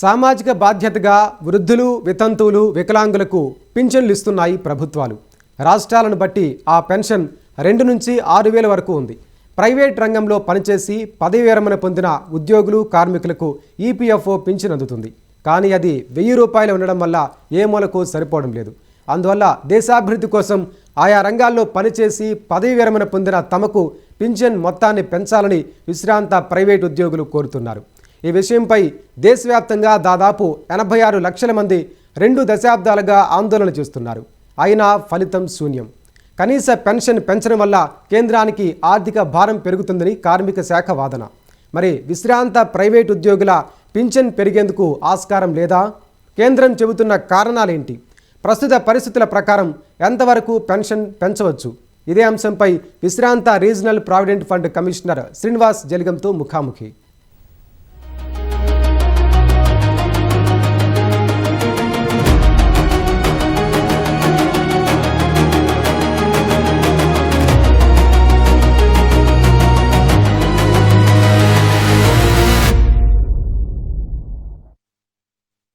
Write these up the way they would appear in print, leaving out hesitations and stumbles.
సామాజిక బాధ్యతగా వృద్ధులు, వితంతువులు, వికలాంగులకు పింఛన్లు ఇస్తున్నాయి ప్రభుత్వాలు. రాష్ట్రాలను బట్టి ఆ పెన్షన్ 2 నుంచి 6,000 వరకు ఉంది. ప్రైవేట్ రంగంలో పనిచేసి పదవి విరమణ పొందిన ఉద్యోగులు, కార్మికులకు ఈపీఎఫ్ఓ పింఛన్ అందుతుంది. కానీ అది 1,000 రూపాయలు ఉండడం వల్ల ఏ మూలకు సరిపోవడం లేదు. అందువల్ల దేశాభివృద్ధి కోసం ఆయా రంగాల్లో పనిచేసి పదవి విరమణ పొందిన తమకు పింఛన్ మొత్తాన్ని పెంచాలని విశ్రాంత ప్రైవేట్ ఉద్యోగులు కోరుతున్నారు. ఈ విషయంపై దేశవ్యాప్తంగా దాదాపు 86 లక్షల మంది 2 దశాబ్దాలుగా ఆందోళన చేస్తున్నారు. అయినా ఫలితం శూన్యం. కనీస పెన్షన్ పెంచడం వల్ల కేంద్రానికి ఆర్థిక భారం పెరుగుతుందని కార్మిక శాఖ వాదన. మరి విశ్రాంత ప్రైవేట్ ఉద్యోగుల పింఛన్ పెరిగేందుకు ఆస్కారం లేదా? కేంద్రం చెబుతున్న కారణాలేంటి? ప్రస్తుత పరిస్థితుల ప్రకారం ఎంతవరకు పెన్షన్ పెంచవచ్చు? ఇదే అంశంపై విశ్రాంత regional provident fund commissioner Srinivas జలిగంతో ముఖాముఖి.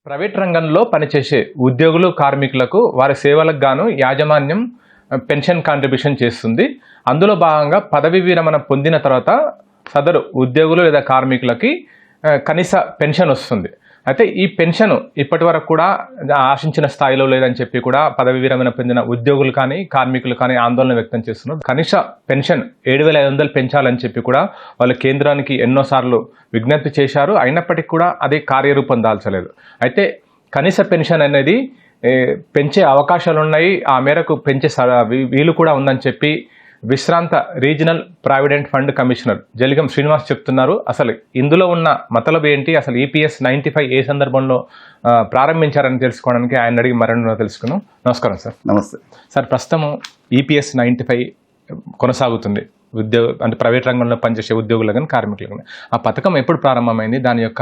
ప్రైవేట్ రంగంలో పనిచేసే ఉద్యోగులు, కార్మికులకు వారి సేవలకు గాను యాజమాన్యం పెన్షన్ కాంట్రిబ్యూషన్ చేస్తుంది. అందులో భాగంగా పదవి విరమణ పొందిన తర్వాత సదరు ఉద్యోగులు లేదా కార్మికులకి కనీస పెన్షన్ వస్తుంది. అయితే ఈ పెన్షన్ ఇప్పటి వరకు కూడా ఆశించిన స్థాయిలో లేదని చెప్పి కూడా పదవి విరమణ పొందిన ఉద్యోగులు కానీ కార్మికులు కానీ ఆందోళన వ్యక్తం చేస్తున్నారు. కనీస పెన్షన్ 7,500 పెంచాలని చెప్పి కూడా వాళ్ళు కేంద్రానికి ఎన్నోసార్లు విజ్ఞప్తి చేశారు. అయినప్పటికీ కూడా అది కార్యరూపం దాల్చలేదు. అయితే కనీస పెన్షన్ అనేది పెంచే అవకాశాలు ఉన్నాయి, ఆ మేరకు పెంచే వీలు కూడా ఉందని చెప్పి విశ్రాంత regional provident fund commissioner Jaligam Srinivas చెప్తున్నారు. అసలు ఇందులో ఉన్న మతలబు ఏంటి, అసలు EPS 95 ఏ సందర్భంలో ప్రారంభించారని తెలుసుకోవడానికి ఆయన అడిగి మరెన్నో తెలుసుకున్నాం. నమస్కారం సార్. నమస్తే సార్. ప్రస్తుతం EPS 95 కొనసాగుతుంది అంటే ప్రైవేట్ రంగంలో పనిచేసే ఉద్యోగులు కానీ కార్మికులు కానీ. ఆ పథకం ఎప్పుడు ప్రారంభమైంది, దాని యొక్క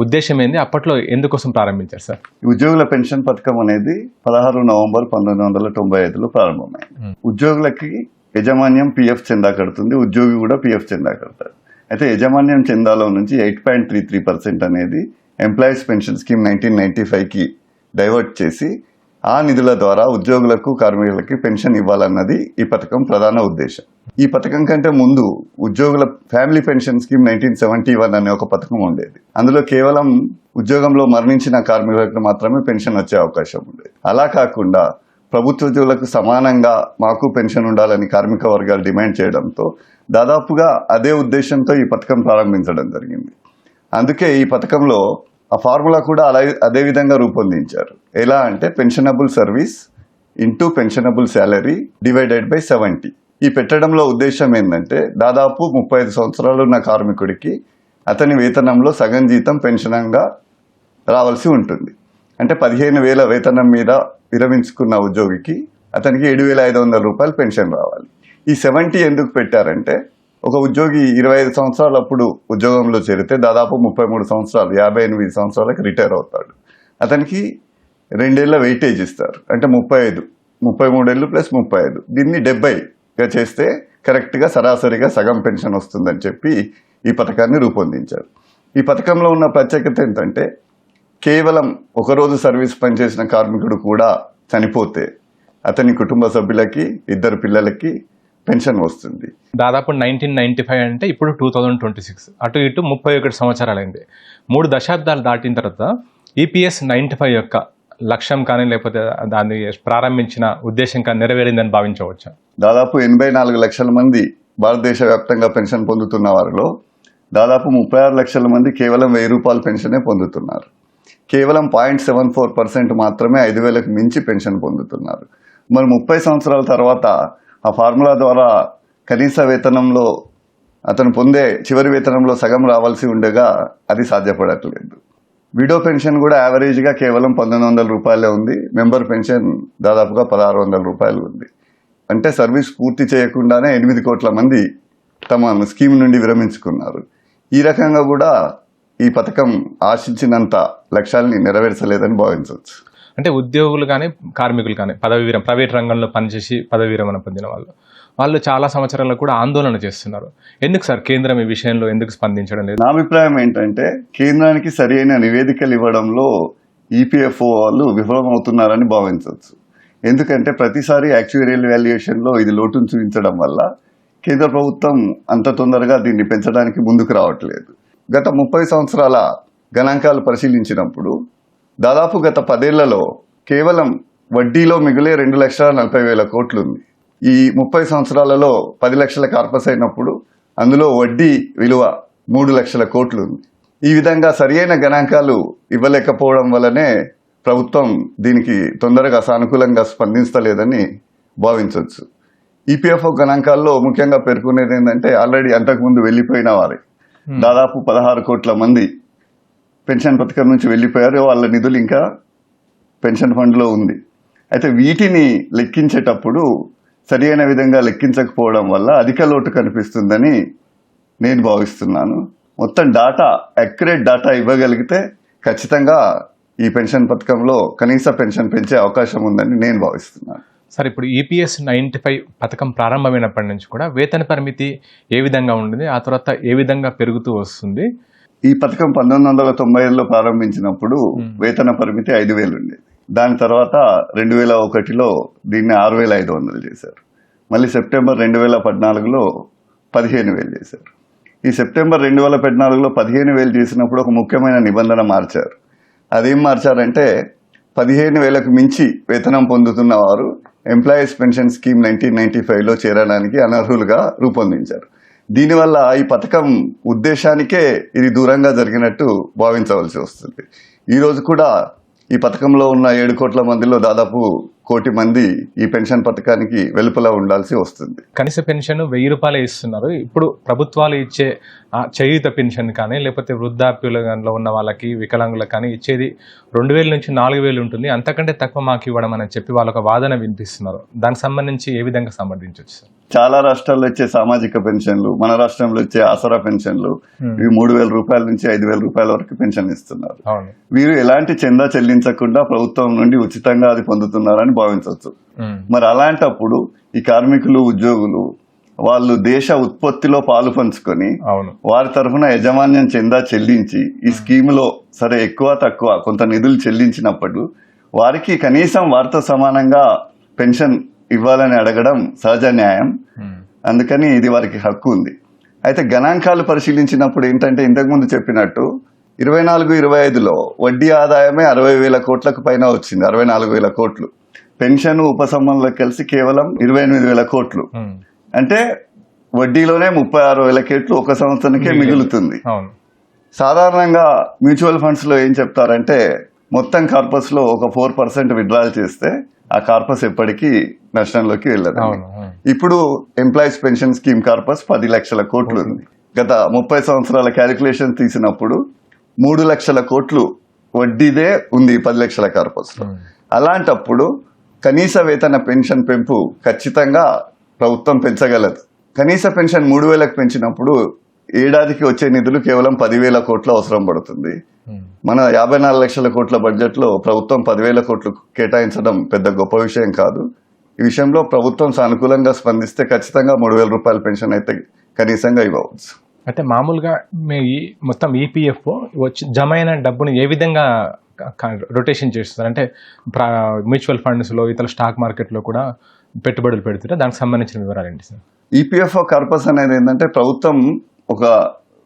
ఉద్దేశం ఏంది, అప్పట్లో ఎందుకోసం ప్రారంభించారు సార్? ఉద్యోగుల పెన్షన్ పథకం అనేది 16 నవంబర్ 1995లో ప్రారంభమైంది. ఉద్యోగులకి యజమాన్యం PF చందా కడుతుంది, ఉద్యోగి కూడా PF చందా కడతారు. అయితే యజమాన్యం చందాలో నుంచి 8.33% అనేది ఎంప్లాయీస్ పెన్షన్ స్కీమ్ 1995కి డైవర్ట్ చేసి ఆ నిధుల ద్వారా ఉద్యోగులకు, కార్మికులకి పెన్షన్ ఇవ్వాలన్నది ఈ పథకం ప్రధాన ఉద్దేశం. ఈ పథకం కంటే ముందు ఉద్యోగుల ఫ్యామిలీ పెన్షన్ స్కీమ్ 1971 అనే ఒక పథకం ఉండేది. అందులో కేవలం ఉద్యోగంలో మరణించిన కార్మికులకు మాత్రమే పెన్షన్ వచ్చే అవకాశం ఉండేది. అలా కాకుండా ప్రభుత్వ ఉద్యోగులకు సమానంగా మాకు పెన్షన్ ఉండాలని కార్మిక వర్గాలు డిమాండ్ చేయడంతో దాదాపుగా అదే ఉద్దేశంతో ఈ పథకం ప్రారంభించడం జరిగింది. అందుకే ఈ పథకంలో ఆ ఫార్ములా కూడా అదే విధంగా రూపొందించారు. ఎలా అంటే pensionable service into pensionable salary divided by 70. ఈ పెట్టడంలో ఉద్దేశం ఏంటంటే దాదాపు 35 సంవత్సరాలు ఉన్న కార్మికుడికి అతని వేతనంలో సగం జీతం పెన్షన్గా రావాల్సి ఉంటుంది. అంటే 15,000 వేతనం మీద విరమించుకున్న ఉద్యోగికి అతనికి 7,500 రూపాయలు పెన్షన్ రావాలి. ఈ 70 ఎందుకు పెట్టారంటే ఒక ఉద్యోగి 25 సంవత్సరాలు అప్పుడు ఉద్యోగంలో చేరితే దాదాపు 33 సంవత్సరాలు 58 సంవత్సరాలకు రిటైర్ అవుతాడు. అతనికి 2 ఏళ్ల వెయిటేజ్ ఇస్తారు. అంటే 33 ఏళ్ళు ప్లస్ 35, దీన్ని 70గా చేస్తే కరెక్ట్గా సరాసరిగా సగం పెన్షన్ వస్తుందని చెప్పి ఈ పథకాన్ని రూపొందించారు. ఈ పథకంలో ఉన్న ప్రత్యేకత ఏంటంటే కేవలం ఒకరోజు సర్వీస్ పనిచేసిన కార్మికుడు కూడా చనిపోతే అతని కుటుంబ సభ్యులకి 2 పిల్లలకి పెన్షన్ వస్తుంది. దాదాపు 1995 అంటే ఇప్పుడు 2026, అటు ఇటు 31 సంవత్సరాలైంది. 3 దశాబ్దాలు దాటిన తర్వాత EPS 95 యొక్క లక్ష్యం కానీ లేకపోతే దాన్ని ప్రారంభించిన ఉద్దేశం కానీ నెరవేరిందని భావించవచ్చా? దాదాపు 84 లక్షల మంది భారతదేశ వ్యాప్తంగా పెన్షన్ పొందుతున్న వారిలో దాదాపు 36 లక్షల మంది కేవలం 1,000 రూపాయల పెన్షనే పొందుతున్నారు. కేవలం 0.74% మాత్రమే 5,000కు మించి పెన్షన్ పొందుతున్నారు. మరి 30 సంవత్సరాల తర్వాత ఆ ఫార్ములా ద్వారా కనీస వేతనంలో అతను పొందే చివరి వేతనంలో సగం రావాల్సి ఉండగా అది సాధ్యపడట్లేదు. విడో పెన్షన్ కూడా యావరేజ్గా కేవలం 1,900 రూపాయలే ఉంది. మెంబర్ పెన్షన్ దాదాపుగా 1,600 రూపాయలు ఉంది. అంటే సర్వీస్ పూర్తి చేయకుండానే 8 కోట్ల మంది తమ స్కీమ్ నుండి విరమించుకున్నారు. ఈ రకంగా కూడా ఈ పథకం ఆశించినంత లక్ష్యాలని నెరవేర్చలేదని భావించవచ్చు. అంటే ఉద్యోగులు కానీ కార్మికులు కానీ ప్రైవేట్ రంగంలో పనిచేసి పదవి విరమణ పొందిన వాళ్ళు చాలా సంవత్సరాలు కూడా ఆందోళన చేస్తున్నారు. ఎందుకు సార్ కేంద్రం ఈ విషయంలో ఎందుకు స్పందించడం లేదు? నా అభిప్రాయం ఏంటంటే కేంద్రానికి సరైన నివేదికలు ఇవ్వడంలో ఈపీఎఫ్ఓ వాళ్ళు విఫలమవుతున్నారని భావించవచ్చు. ఎందుకంటే ప్రతిసారి యాక్చువరియల్ వాల్యుయేషన్లో ఇది లోటును చూపించడం వల్ల కేంద్ర ప్రభుత్వం అంత తొందరగా దీన్ని పెంచడానికి ముందుకు రావట్లేదు. గత 30 సంవత్సరాల గణాంకాలు పరిశీలించినప్పుడు దాదాపు గత 10 ఏళ్లలో కేవలం వడ్డీలో మిగిలే 2,40,000 కోట్లు ఉంది. ఈ 30 సంవత్సరాలలో 10 లక్షల కార్పస్ అయినప్పుడు అందులో వడ్డీ విలువ 3 లక్షల కోట్లు ఉంది. ఈ విధంగా సరియైన గణాంకాలు ఇవ్వలేకపోవడం వల్లనే ప్రభుత్వం దీనికి తొందరగా సానుకూలంగా స్పందించలేదని భావించవచ్చు. ఈపీఎఫ్ఓ గణాంకాల్లో ముఖ్యంగా పేర్కొనేది ఏంటంటే ఆల్రెడీ అంతకుముందు వెళ్ళిపోయిన వారి దాదాపు 16 కోట్ల మంది పెన్షన్ పథకం నుంచి వెళ్ళిపోయారు. వాళ్ళ నిధులు ఇంకా పెన్షన్ ఫండ్లో ఉంది. అయితే వీటిని లెక్కించేటప్పుడు సరి అయిన విధంగా లెక్కించకపోవడం వల్ల అధిక లోటు కనిపిస్తుందని నేను భావిస్తున్నాను. మొత్తం డాటా అక్యురేట్ డాటా ఇవ్వగలిగితే ఖచ్చితంగా ఈ పెన్షన్ పథకంలో కనీస పెన్షన్ పెంచే అవకాశం ఉందని నేను భావిస్తున్నాను. సార్, ఇప్పుడు ఈపీఎస్ 95 పథకం ప్రారంభమైనప్పటి నుంచి కూడా వేతన పరిమితి ఏ విధంగా ఉంటుంది, ఆ తర్వాత ఏ విధంగా పెరుగుతూ వస్తుంది? ఈ పథకం 1990లో ప్రారంభించినప్పుడు వేతన పరిమితి 5,000 ఉండేది. దాని తర్వాత 2001లో దీన్ని 6,500 చేశారు. మళ్ళీ సెప్టెంబర్ 2014లో 15,000 చేశారు. ఈ సెప్టెంబర్ 2014లో 15,000 చేసినప్పుడు ఒక ముఖ్యమైన నిబంధన మార్చారు. అదేం మార్చారంటే 15,000కు మించి వేతనం పొందుతున్న వారు ఎంప్లాయీస్ పెన్షన్ స్కీమ్ 1995లో చేరడానికి అనర్హులుగా రూపొందించారు. దీనివల్ల ఈ పథకం ఉద్దేశానికే ఇది దూరంగా జరిగినట్టు భావించవలసి వస్తుంది. ఈరోజు కూడా ఈ పథకంలో ఉన్న 7 కోట్ల మందిలో దాదాపు 1 కోటి మంది ఈ పెన్షన్ పథకానికి వెలుపల ఉండాల్సి వస్తుంది. కనీస పెన్షన్ 1,000 రూపాయలే ఇస్తున్నారు. ఇప్పుడు ప్రభుత్వాలు ఇచ్చే చేయూత పెన్షన్ కానీ లేకపోతే వృద్ధాప్యులలో ఉన్న వాళ్ళకి వికలాంగులకు కానీ ఇచ్చేది 2,000 నుంచి 4,000 ఉంటుంది. అంతకంటే తక్కువ మాకు ఇవ్వడం అని చెప్పి వాళ్ళొక వాదన వినిపిస్తున్నారు. దానికి సంబంధించి ఏ విధంగా సమర్థించవచ్చు సార్? చాలా రాష్ట్రాల్లో ఇచ్చే సామాజిక పెన్షన్లు, మన రాష్ట్రంలో ఇచ్చే ఆసరా పెన్షన్లు ఇవి 3,000 రూపాయల నుంచి 5,000 రూపాయల వరకు పెన్షన్ ఇస్తున్నారు. వీరు ఎలాంటి చందా చెల్లించకుండా ప్రభుత్వం నుండి ఉచితంగా అది పొందుతున్నారని భావించవచ్చు. మరి అలాంటప్పుడు ఈ కార్మికులు, ఉద్యోగులు వాళ్ళు దేశ ఉత్పత్తిలో పాలు పంచుకొని వారి తరఫున యాజమాన్యం చందా చెల్లించి ఈ స్కీములో సరే ఎక్కువ తక్కువ కొంత నిధులు చెల్లించినప్పుడు వారికి కనీసం వారితో సమానంగా పెన్షన్ ఇవ్వాలని అడగడం సహజ న్యాయం. అందుకని ఇది వారికి హక్కు ఉంది. అయితే గణాంకాలు పరిశీలించినప్పుడు ఏంటంటే ఇంతకుముందు చెప్పినట్టు 24-25లో వడ్డీ ఆదాయమే 60,000 కోట్లకు పైన వచ్చింది. 64,000 కోట్లు. పెన్షన్ ఉపశమనంలో కలిసి కేవలం 28,000 కోట్లు. అంటే వడ్డీలోనే 36,000 కోట్లు ఒక సంవత్సరానికే మిగులుతుంది. సాధారణంగా మ్యూచువల్ ఫండ్స్ లో ఏం చెప్తారంటే మొత్తం కార్పస్ లో ఒక 4% విత్డ్రాల్ చేస్తే ఆ కార్పస్ ఎప్పటికీ నష్టంలోకి వెళ్ళదు. ఇప్పుడు ఎంప్లాయీస్ పెన్షన్ స్కీమ్ కార్పస్ 10 లక్షల కోట్లు ఉంది. గత 30 సంవత్సరాల క్యాలిక్యులేషన్ తీసినప్పుడు 3 లక్షల కోట్లు వడ్డీదే ఉంది 10 లక్షల కార్పస్ లో. అలాంటప్పుడు కనీస వేతన పెన్షన్ పెంపు ఖచ్చితంగా ప్రభుత్వం పెంచగలదు. కనీస పెన్షన్ 3,000కు పెంచినప్పుడు ఏడాదికి వచ్చే నిధులు కేవలం 10,000 కోట్లు అవసరం పడుతుంది. మన 54 లక్షల కోట్ల బడ్జెట్ లో ప్రభుత్వం 10,000 కోట్లు కేటాయించడం పెద్ద గొప్ప విషయం కాదు. ఈ విషయంలో ప్రభుత్వం సానుకూలంగా స్పందిస్తే ఖచ్చితంగా 3,000 రూపాయల పెన్షన్ అయితే కనీసంగా ఇవ్వవచ్చు. అయితే మామూలుగా మొత్తం ఈపీఎఫ్ఓ వచ్చి జమ అయిన డబ్బుని ఏ విధంగా రొటేషన్ చేస్తున్నారు? అంటే మ్యూచువల్ ఫండ్స్లో ఇతర స్టాక్ మార్కెట్లో కూడా పెట్టుబడులు పెడుతుంటే దానికి సంబంధించిన వివరాలు ఏంటి సార్? ఈపీఎఫ్ఓ కార్పస్ అనేది ఏంటంటే ప్రభుత్వం ఒక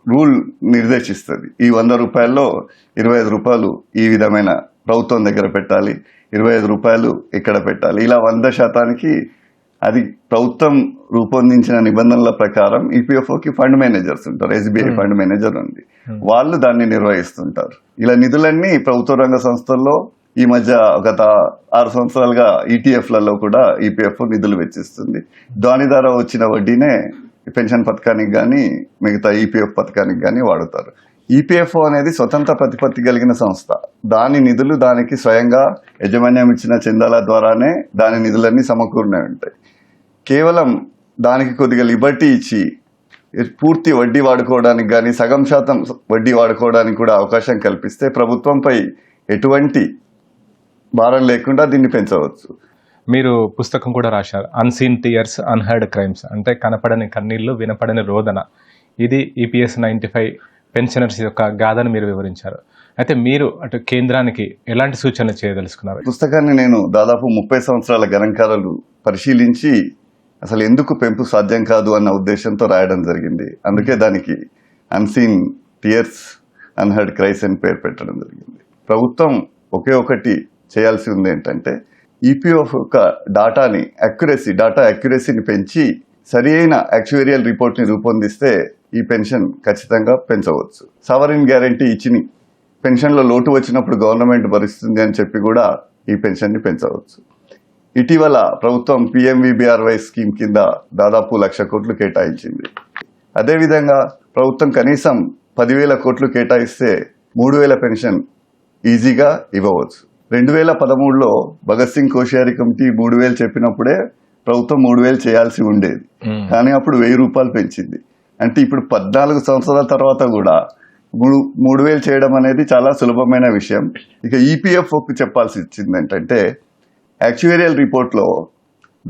రూల్ నిర్దేశిస్తుంది. ఈ 100 రూపాయల్లో 25 రూపాయలు ఈ విధమైన ప్రభుత్వం దగ్గర పెట్టాలి, 25 రూపాయలు ఇక్కడ పెట్టాలి. ఇలా 100% అది ప్రభుత్వం రూపొందించిన నిబంధనల ప్రకారం ఈపీఎఫ్ఓకి ఫండ్ మేనేజర్స్ ఉంటారు. ఎస్బీఐ ఫండ్ మేనేజర్ ఉంది, వాళ్ళు దాన్ని నిర్వహిస్తుంటారు. ఇలా నిధులన్నీ ప్రభుత్వ రంగ సంస్థల్లో ఈ మధ్య గత 6 సంవత్సరాలుగా ఈటీఎఫ్లలో కూడా ఈపీఎఫ్ఓ నిధులు వెచ్చిస్తుంది. దాని ద్వారా వచ్చిన వడ్డీనే పెన్షన్ పథకానికి కానీ మిగతా ఈపీఎఫ్ పథకానికి కానీ వాడుతారు. ఈపీఎఫ్ఓ అనేది స్వతంత్ర ప్రతిపత్తి కలిగిన సంస్థ. దాని నిధులు దానికి స్వయంగా యాజమాన్యం ఇచ్చిన చందాల ద్వారానే దాని నిధులన్నీ సమకూరునే ఉంటాయి. కేవలం దానికి కొద్దిగా లిబర్టీ ఇచ్చి పూర్తి వడ్డీ వాడుకోవడానికి కానీ సగం శాతం వడ్డీ వాడుకోవడానికి కూడా అవకాశం కల్పిస్తే ప్రభుత్వంపై ఎటువంటి భారం లేకుండా దీన్ని పెంచవచ్చు. మీరు పుస్తకం కూడా రాశారు, అన్సీన్ టీయర్స్ అన్హర్డ్ క్రైమ్స్, అంటే కనపడని కన్నీళ్లు వినపడని రోదన. ఇది ఈపీఎస్ 95 పెన్షనర్స్ యొక్క గాథను మీరు వివరించారు. అయితే మీరు అటు కేంద్రానికి ఎలాంటి సూచనలు చేయదలుచుకున్నారు? పుస్తకాన్ని నేను దాదాపు 30 సంవత్సరాల గణాంకాలు పరిశీలించి అసలు ఎందుకు పెంపు సాధ్యం కాదు అన్న ఉద్దేశంతో రాయడం జరిగింది. అందుకే దానికి అన్సీన్ టీయర్స్ అన్హర్డ్ క్రైస్ అని పేరు పెట్టడం జరిగింది. ప్రభుత్వం ఒకే ఒకటి చేయాల్సి ఉంది ఏంటంటే ఈపీఎఫ్ యొక్క డేటా అక్యురసీని పెంచి సరి అయిన యాక్చువేరియల్ రిపోర్ట్ని రూపొందిస్తే ఈ పెన్షన్ ఖచ్చితంగా పెంచవచ్చు. సావరిన్ గ్యారంటీ ఇచ్చి పెన్షన్లో లోటు వచ్చినప్పుడు గవర్నమెంట్ భరిస్తుంది అని చెప్పి కూడా ఈ పెన్షన్ని పెంచవచ్చు. ఇటీవల ప్రభుత్వం PMVBRY స్కీమ్ కింద దాదాపు 1,00,000 కోట్లు కేటాయించింది. అదేవిధంగా ప్రభుత్వం కనీసం 10,000 కోట్లు కేటాయిస్తే 3,000 పెన్షన్ ఈజీగా ఇవ్వవచ్చు. 2013లో భగత్ సింగ్ కోశ్యారి కమిటీ 3,000 చెప్పినప్పుడే ప్రభుత్వం 3,000 చేయాల్సి ఉండేది. కానీ అప్పుడు 1,000 రూపాయలు పెంచింది. అంటే ఇప్పుడు 14 సంవత్సరాల తర్వాత కూడా 3,000 చేయడం అనేది చాలా సులభమైన విషయం. ఇక ఈపీఎఫ్ఓకు చెప్పాల్సి వచ్చింది ఏంటంటే యాక్చువేరియల్ రిపోర్ట్లో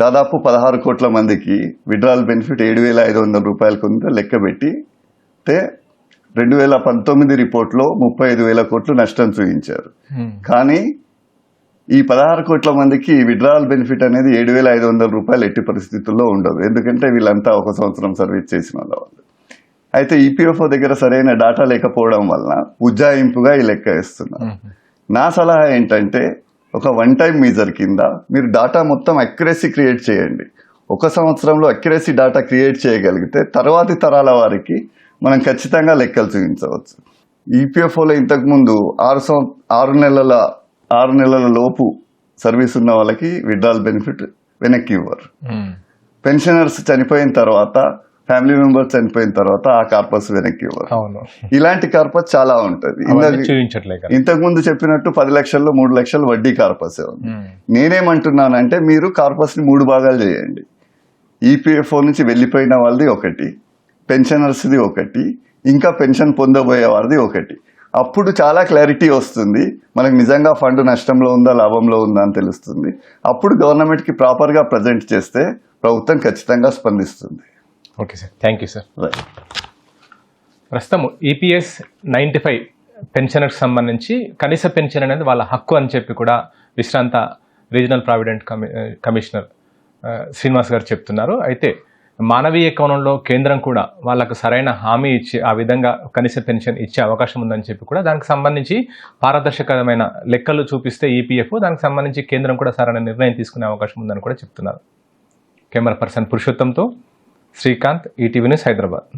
దాదాపు 16 కోట్ల మందికి విడ్రాల్ బెనిఫిట్ 7,500 రూపాయల కింద లెక్కబెట్టి 2019 రిపోర్ట్లో 35,000 కోట్లు నష్టం చూపించారు. కానీ ఈ 16 కోట్ల మందికి విడ్రాల్ బెనిఫిట్ అనేది 7,500 రూపాయలు ఎట్టి పరిస్థితుల్లో ఉండదు. ఎందుకంటే వీళ్ళంతా 1 సంవత్సరం సర్వీస్ చేసిన వాళ్ళు. అయితే ఈపీఎఫ్ఓ దగ్గర సరైన డేటా లేకపోవడం వలన ఉజ్జాయింపుగా ఈ లెక్క వేస్తున్నారు. నా సలహా ఏంటంటే ఒక వన్ టైం మీజర్ కింద మీరు డేటా మొత్తం అక్యురసీ క్రియేట్ చేయండి. 1 సంవత్సరంలో అక్యురసీ డేటా క్రియేట్ చేయగలిగితే తర్వాతి తరాల వారికి మనం ఖచ్చితంగా లెక్కలు చూపించవచ్చు. ఈపీఎఫ్ఓలో ఇంతకుముందు 6 నెలల లోపు సర్వీస్ ఉన్న వాళ్ళకి విడ్రాల్ బెనిఫిట్ వెనక్కి ఇవ్వరు. పెన్షనర్స్ చనిపోయిన తర్వాత, ఫ్యామిలీ మెంబర్స్ చనిపోయిన తర్వాత ఆ కార్పస్ వెనక్కి ఇవ్వరు. ఇలాంటి కార్పస్ చాలా ఉంటుంది. ఇంతకుముందు చెప్పినట్టు 10 లక్షల్లో 3 లక్షలు వడ్డీ కార్పసే ఉంది. నేనేమంటున్నానంటే మీరు కార్పస్ ని 3 భాగాలు చేయండి. ఈపీఎఫ్ఓ నుంచి వెళ్ళిపోయిన వాళ్ళది ఒకటి, పెన్షనర్స్ది ఒకటి, ఇంకా పెన్షన్ పొందబోయే వారిది ఒకటి. అప్పుడు చాలా క్లారిటీ వస్తుంది. మనకు నిజంగా ఫండ్ నష్టంలో ఉందా లాభంలో ఉందా అని తెలుస్తుంది. అప్పుడు గవర్నమెంట్కి ప్రాపర్గా ప్రజెంట్ చేస్తే ప్రభుత్వం ఖచ్చితంగా స్పందిస్తుంది. Okay sir, thank you sir. ప్రస్తుతం ఈపీఎస్ 95 పెన్షనర్కి సంబంధించి కనీస పెన్షన్ అనేది వాళ్ళ హక్కు అని చెప్పి కూడా విశ్రాంత రీజనల్ ప్రావిడెంట్ కమిషనర్ శ్రీనివాస్ గారు చెప్తున్నారు. అయితే మానవీయ కోణంలో కేంద్రం కూడా వాళ్ళకు సరైన హామీ ఇచ్చి ఆ విధంగా కనీస పెన్షన్ ఇచ్చే అవకాశం ఉందని చెప్పి కూడా దానికి సంబంధించి పారదర్శకమైన లెక్కలు చూపిస్తే ఈపీఎఫ్ దానికి సంబంధించి కేంద్రం కూడా సరైన నిర్ణయం తీసుకునే అవకాశం ఉందని కూడా చెప్తున్నారు. కెమెరా పర్సన్ పురుషోత్తంతో శ్రీకాంత్, ఈటీవీ న్యూస్, హైదరాబాద్.